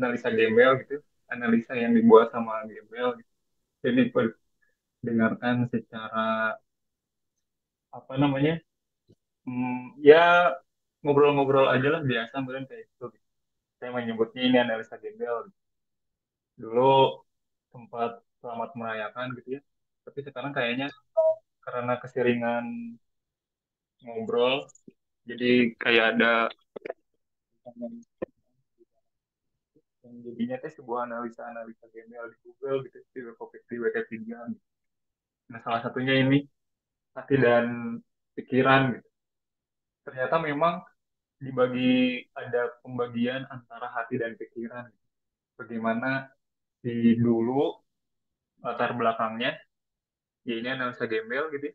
analisa gembel gitu, analisa yang dibuat sama gembel gitu. Jadi dengarkan secara apa namanya, ya ngobrol-ngobrol aja lah biasa, mungkin kayak itu. Gitu. Saya menyebutnya ini analisa gembel. Gitu. Dulu sempat selamat merayakan gitu ya, tapi sekarang kayaknya karena keseringan ngobrol, jadi kayak ada yang jadinya teh sebuah analisa-analisa gembel di Google gitu, di Wikipedia. Gitu. Nah, salah satunya ini hati dan pikiran gitu. Ternyata memang dibagi ada pembagian antara hati dan pikiran. Bagaimana di dulu latar belakangnya, ya ini analisa gembel gitu. Ya.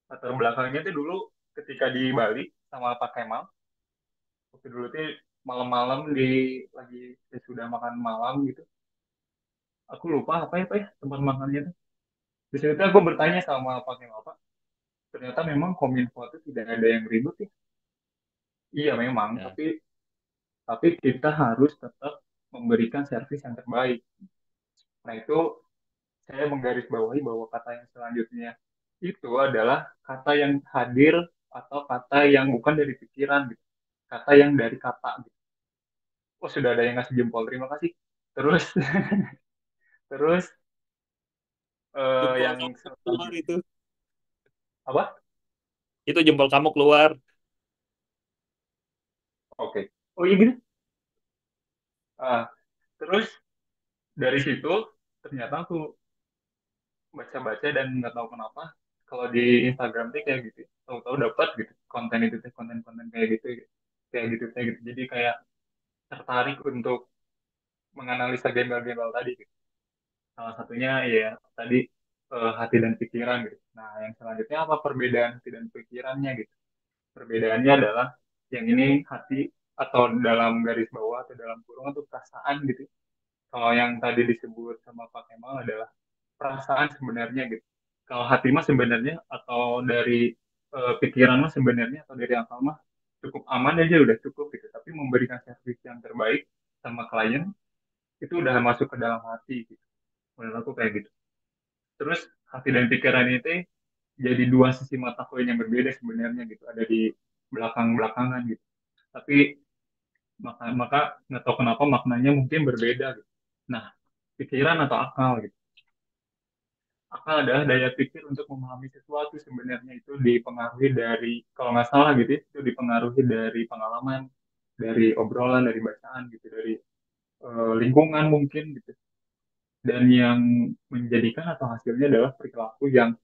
Latar belakangnya itu dulu ketika di Bali sama Pak Kemal, waktu dulu tuh malam-malam lagi sudah makan malam gitu. Aku lupa apa ya tempat makannya tuh. Di situ aku bertanya sama Pak Kemal, Pak, ternyata memang Kominfo itu tidak ada yang ribut ya. Iya memang, Ya. tapi kita harus tetap memberikan servis yang terbaik. Nah itu saya menggarisbawahi bahwa kata yang selanjutnya itu adalah kata yang hadir atau kata yang bukan dari pikiran, gitu. Kata yang dari kata. Gitu. Oh sudah ada yang ngasih jempol, terima kasih. Terus terus Jempol yang kamu keluar selanjutnya itu. apa? Itu jempol kamu keluar. Oke. Oh iya gitu. Ah, terus dari situ ternyata aku baca-baca dan nggak tahu kenapa kalau di Instagram tuh kayak gitu tahu-tahu dapat gitu konten itu teh konten-konten kayak gitu kayak gitu jadi kayak tertarik untuk menganalisa gembel-gembel tadi gitu. Salah satunya ya tadi hati dan pikiran gitu. Nah yang selanjutnya apa perbedaan hati dan pikirannya gitu. Perbedaannya adalah yang ini hati atau dalam garis bawah atau dalam kurung itu perasaan gitu. Kalau yang tadi disebut sama Pak Kemal adalah perasaan sebenarnya gitu. Kalau hati mah sebenarnya atau dari pikiran mah sebenarnya atau dari akal mah cukup aman aja udah cukup gitu. Tapi memberikan servis yang terbaik sama klien itu udah masuk ke dalam hati gitu. Menurut aku kayak gitu. Terus hati dan pikiran itu jadi dua sisi mata koin yang berbeda sebenarnya gitu. Ada di belakang-belakangan gitu. Tapi maka nggak tahu kenapa maknanya mungkin berbeda gitu. Nah, pikiran atau akal gitu. Akal adalah daya pikir untuk memahami sesuatu sebenarnya itu dipengaruhi dari kalau nggak salah gitu ya, itu dipengaruhi dari pengalaman, dari obrolan, dari bacaan gitu, dari lingkungan mungkin gitu. Dan yang menjadikan atau hasilnya adalah perilaku yang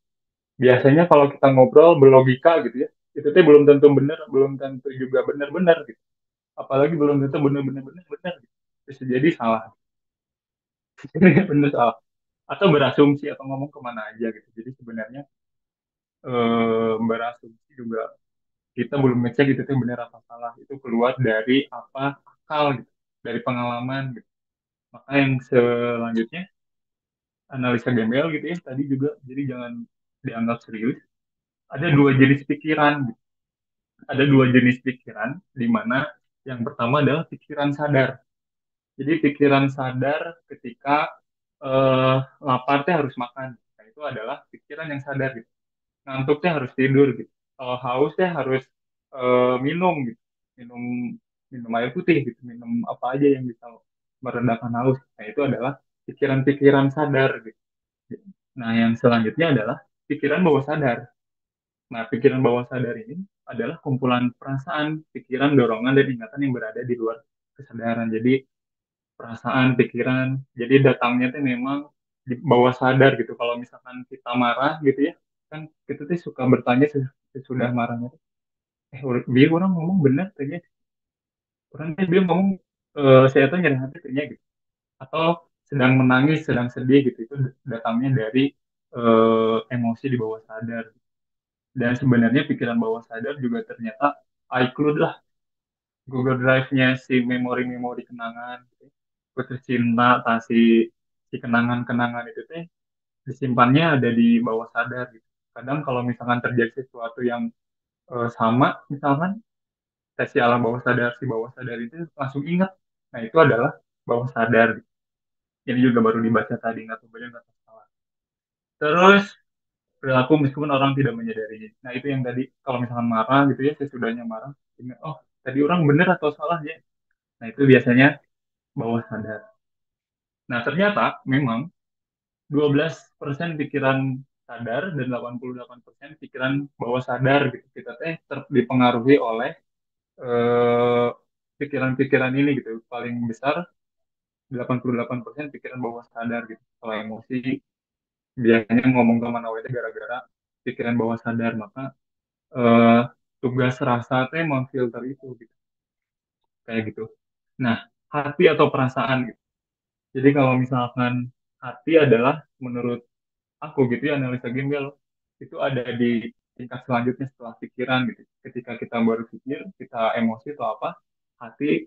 biasanya kalau kita ngobrol berlogika gitu ya, itu tuh belum tentu benar, belum tentu juga benar-benar gitu. Apalagi belum tentu benar-benar benar gitu. Bisa jadi salah, benar salah. Atau berasumsi atau ngomong kemana aja gitu. Jadi sebenarnya berasumsi juga kita belum ngecek itu tuh benar apa salah itu keluar dari apa akal gitu dari pengalaman gitu maka yang selanjutnya analisa gembel gitu ya tadi juga jadi jangan dianggap serius ada dua jenis pikiran gitu. Ada dua jenis pikiran di mana yang pertama adalah pikiran sadar jadi pikiran sadar ketika lapar teh harus makan nah, itu adalah pikiran yang sadar gitu ngantuk teh harus tidur gitu. Kalau haus teh harus minum gitu. Minum minum air putih gitu, minum apa aja yang bisa meredakan haus. Nah, itu adalah pikiran-pikiran sadar gitu. Nah, yang selanjutnya adalah pikiran bawah sadar. Nah, pikiran bawah sadar ini adalah kumpulan perasaan, pikiran, dorongan, dan ingatan yang berada di luar kesadaran. Jadi, perasaan, pikiran, jadi datangnya tuh memang di bawah sadar gitu. Kalau misalkan kita marah gitu ya, kan kita tuh suka bertanya sesudah marahnya. Dia orang ngomong benar tanya. Orang dia ngomong saya tuh nyerah hati tanya gitu. Atau sedang menangis, sedang sedih gitu. Itu datangnya dari emosi di bawah sadar. Dan sebenarnya pikiran bawah sadar juga ternyata iCloud lah. Google Drive-nya si memori-memori kenangan. Gitu. Putus cinta, si kenangan-kenangan itu teh disimpannya ada di bawah sadar gitu. Kadang kalau misalkan terjadi sesuatu yang sama, misalkan tes si alam bawah sadar si bawah sadar itu langsung ingat. Nah itu adalah bawah sadar. Ini juga baru dibaca tadi, nggak tahu benar nggak tahu salah. Terus perilaku meskipun orang tidak menyadarinya. Nah itu yang tadi kalau misalkan marah gitu ya, sesudahnya marah, ingat, oh tadi orang benar atau salah ya. Nah itu biasanya bawah sadar. Nah ternyata memang 12% pikiran sadar dan 88% pikiran bawah sadar gitu. Kita teh dipengaruhi oleh eh, pikiran-pikiran ini gitu. Paling besar 88% pikiran bawah sadar gitu. Kalau emosi biasanya ngomong ke mana wae teh gara-gara pikiran bawah sadar, maka eh, tugas rasa teh memfilter itu gitu. Kayak gitu. Nah, hati atau perasaan gitu. Jadi kalau misalkan hati adalah menurut aku gitu ya, analisa gembel itu ada di tingkat selanjutnya setelah pikiran gitu. Ketika kita berpikir, kita emosi atau apa, hati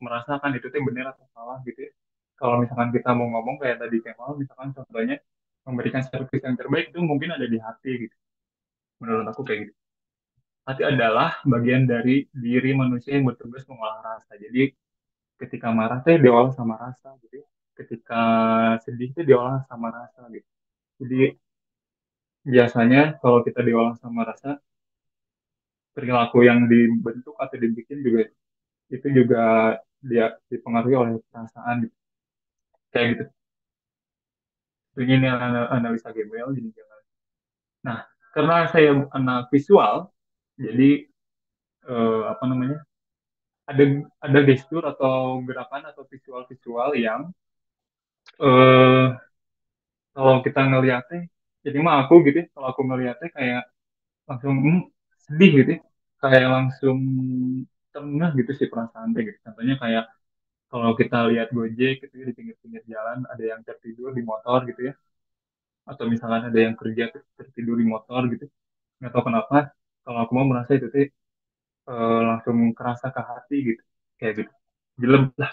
merasakan itu tuh benar atau salah gitu ya. Kalau misalkan kita mau ngomong kayak tadi Kemal, misalkan contohnya memberikan servis yang terbaik itu mungkin ada di hati gitu. Menurut aku kayak gitu. Hati adalah bagian dari diri manusia yang bertugas mengolah rasa. Jadi ketika marah teh diolah sama rasa gitu ya. Ketika sedih itu diolah sama rasa gitu. Jadi biasanya kalau kita diolah sama rasa, perilaku yang dibentuk atau dibikin juga itu juga dia dipengaruhi oleh perasaan gitu. Kayak gitu. Ini analisa GBL jadi jangan. Nah, karena saya anak visual, jadi apa namanya? Ada ada gestur atau gerakan atau visual-visual yang eh kalau kita ngeliatnya, jadi mah aku gitu ya, kalau aku ngeliatnya kayak langsung sedih gitu ya. Kayak langsung tengah gitu sih perasaan teh gitu. Contohnya kayak kalau kita lihat Gojek gitu ya, di pinggir-pinggir jalan ada yang tertidur di motor gitu ya, atau misalkan ada yang kerja tertidur di motor gitu, nggak tahu kenapa kalau aku mau merasa itu tuh langsung kerasa ke hati gitu, kayak gitu, jelek lah.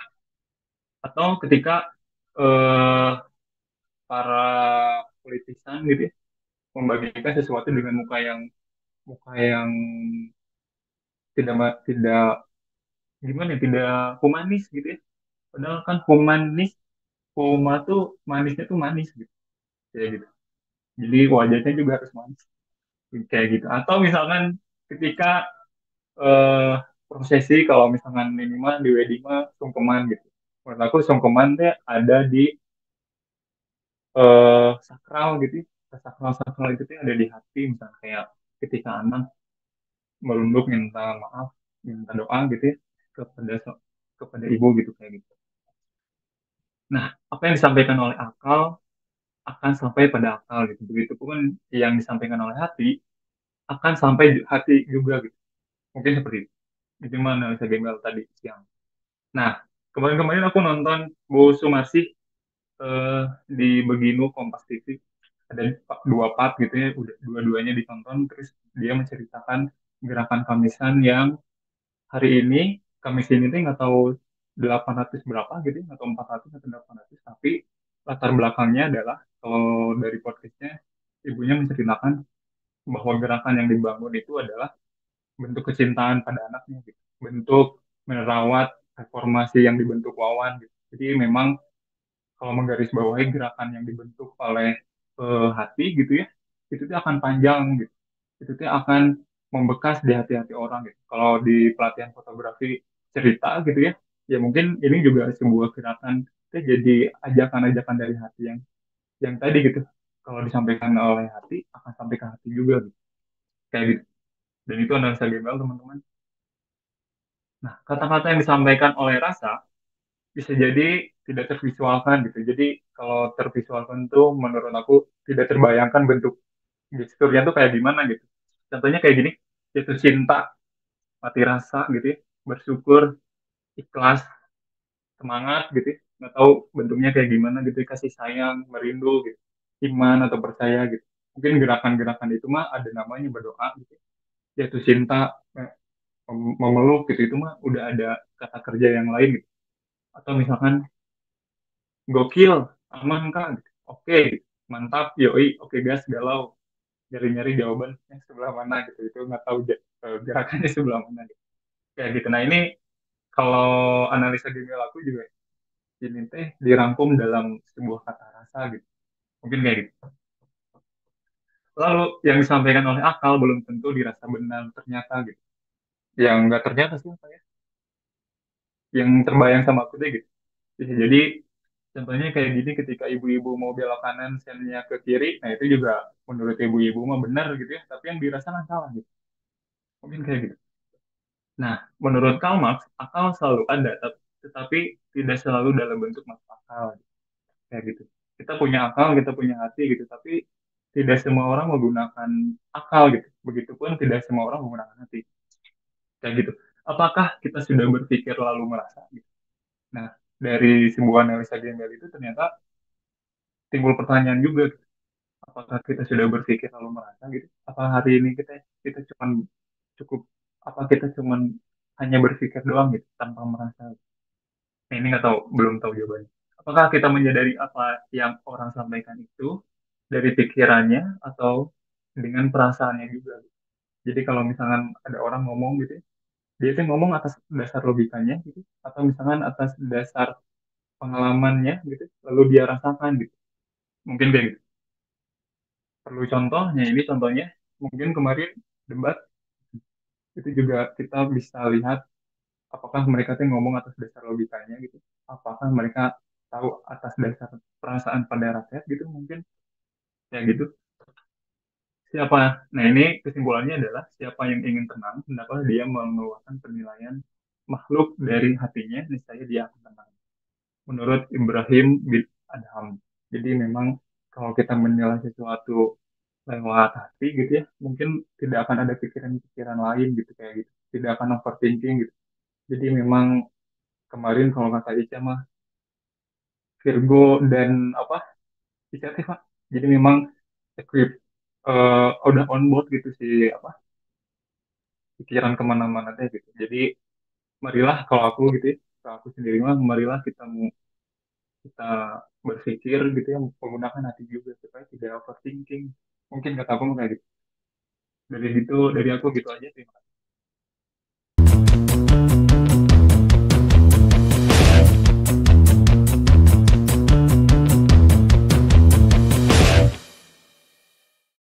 Atau ketika eh, para politisan gitu ya, membagikan sesuatu dengan muka yang tidak gimana ya, tidak humanis gitu ya, padahal kan humanis, huma tuh manisnya tuh manis gitu, kayak gitu. Jadi wajahnya juga harus manis kayak gitu. Atau misalkan ketika eh, prosesi, kalau misalkan ini mah di wedding mah sungkeman gitu. Menurut aku sungkeman teh ada di sakral gitu. Sakral sakral itu tuh ada di hati, misalnya kayak ketika anak merunduk minta maaf, minta doa gitu ya kepada kepada ibu gitu, kayak gitu. Nah, apa yang disampaikan oleh akal akan sampai pada akal gitu. Begitu pun yang disampaikan oleh hati akan sampai hati juga gitu. Mungkin seperti itu. Itu mana analisa gembel tadi siang. Nah, kemarin-kemarin aku nonton Bu Sumarsi di Beginu Kompas TV. Ada dua part gitu ya, udah dua-duanya ditonton. Terus dia menceritakan gerakan Kamisan yang hari ini, Kamis ini tuh nggak tahu 800 berapa gitu, ya, nggak tahu 400 atau 800. Tapi latar belakangnya adalah, kalau dari podcastnya, ibunya menceritakan bahwa gerakan yang dibangun itu adalah bentuk kecintaan pada anaknya gitu. Bentuk merawat reformasi yang dibentuk Wawan gitu. Jadi memang kalau menggarisbawahi gerakan yang dibentuk oleh hati gitu ya, itu tuh akan panjang gitu. Itu tuh akan membekas di hati-hati orang gitu. Kalau di pelatihan fotografi cerita gitu ya, ya mungkin ini juga sebuah gerakan itu jadi ajakan-ajakan dari hati yang tadi gitu. Kalau disampaikan oleh hati akan sampai ke hati juga gitu. Kayak gitu. Dan itu analisa gembel teman-teman. Nah, kata-kata yang disampaikan oleh rasa bisa jadi tidak tervisualkan gitu. Jadi kalau tervisualkan tuh menurut aku tidak terbayangkan bentuk gesturnya tuh kayak gimana gitu. Contohnya kayak gini, jatuh cinta, mati rasa gitu ya, bersyukur, ikhlas, semangat gitu ya. Nggak tahu bentuknya kayak gimana gitu, ya. Kasih sayang, merindu gitu, iman atau percaya gitu. Mungkin gerakan-gerakan itu mah ada namanya berdoa gitu. Ya. Jatuh cinta, memeluk gitu, itu mah udah ada kata kerja yang lain gitu. Atau misalkan gokil, aman kak, gitu. Oke, gitu. Mantap, yoi, oke gas, galau, nyari-nyari jawaban yang sebelah mana gitu, itu nggak tahu gerakannya sebelah mana gitu. Kayak gitu. Nah ini kalau analisa gembel aku juga ini teh dirangkum dalam sebuah kata rasa gitu. Mungkin kayak gitu. Lalu yang disampaikan oleh akal belum tentu dirasa benar ternyata gitu. Yang nggak ternyata sih apa ya? Yang terbayang sama aku deh gitu. Bisa jadi contohnya kayak gini ketika ibu-ibu mau belok kanan sennya ke kiri, nah itu juga menurut ibu-ibu mah benar gitu ya, tapi yang dirasakan salah gitu. Mungkin kayak gitu. Nah, menurut Karl Marx, akal selalu ada, tetapi tidak selalu dalam bentuk masuk akal gitu. Kayak gitu. Kita punya akal, kita punya hati gitu, tapi tidak semua orang menggunakan akal gitu. Begitupun tidak semua orang menggunakan hati. Kayak gitu. Apakah kita sudah berpikir lalu merasa gitu? Nah, dari sebuah analisa gembel itu ternyata timbul pertanyaan juga, apakah kita sudah berpikir lalu merasa gitu? Apa hari ini kita kita cuman cukup apa kita cuman hanya berpikir doang gitu tanpa merasa? Nah, ini nggak tahu, belum tahu jawabannya. Apakah kita menyadari apa yang orang sampaikan itu dari pikirannya atau dengan perasaannya juga? Jadi kalau misalkan ada orang ngomong gitu, ya, dia itu ngomong atas dasar logikanya gitu, atau misalkan atas dasar pengalamannya gitu, lalu dia rasakan gitu. Mungkin kayak gitu. Perlu contohnya, ini contohnya mungkin kemarin debat itu juga kita bisa lihat apakah mereka tuh ngomong atas dasar logikanya gitu, apakah mereka tahu atas dasar perasaan pada rakyat gitu, mungkin ya gitu. Siapa, nah ini kesimpulannya adalah siapa yang ingin tenang hendaklah dia mengeluarkan penilaian makhluk dari hatinya, niscaya dia akan tenang, menurut Ibrahim bin Adham. Jadi memang kalau kita menilai sesuatu lewat hati gitu ya, mungkin tidak akan ada pikiran-pikiran lain gitu, kayak gitu, tidak akan overthinking gitu. Jadi memang kemarin kalau kata Ica mah Virgo dan apa inisiatif Pak. Jadi memang equip, udah on board gitu sih apa pikiran kemana-mana teh gitu. Jadi marilah kalau aku gitu ya, kalau aku sendiri mah marilah kita berpikir gitu ya, menggunakan hati juga supaya tidak overthinking. Mungkin kata aku mah kayak gitu. Dari aku gitu aja. Terima kasih.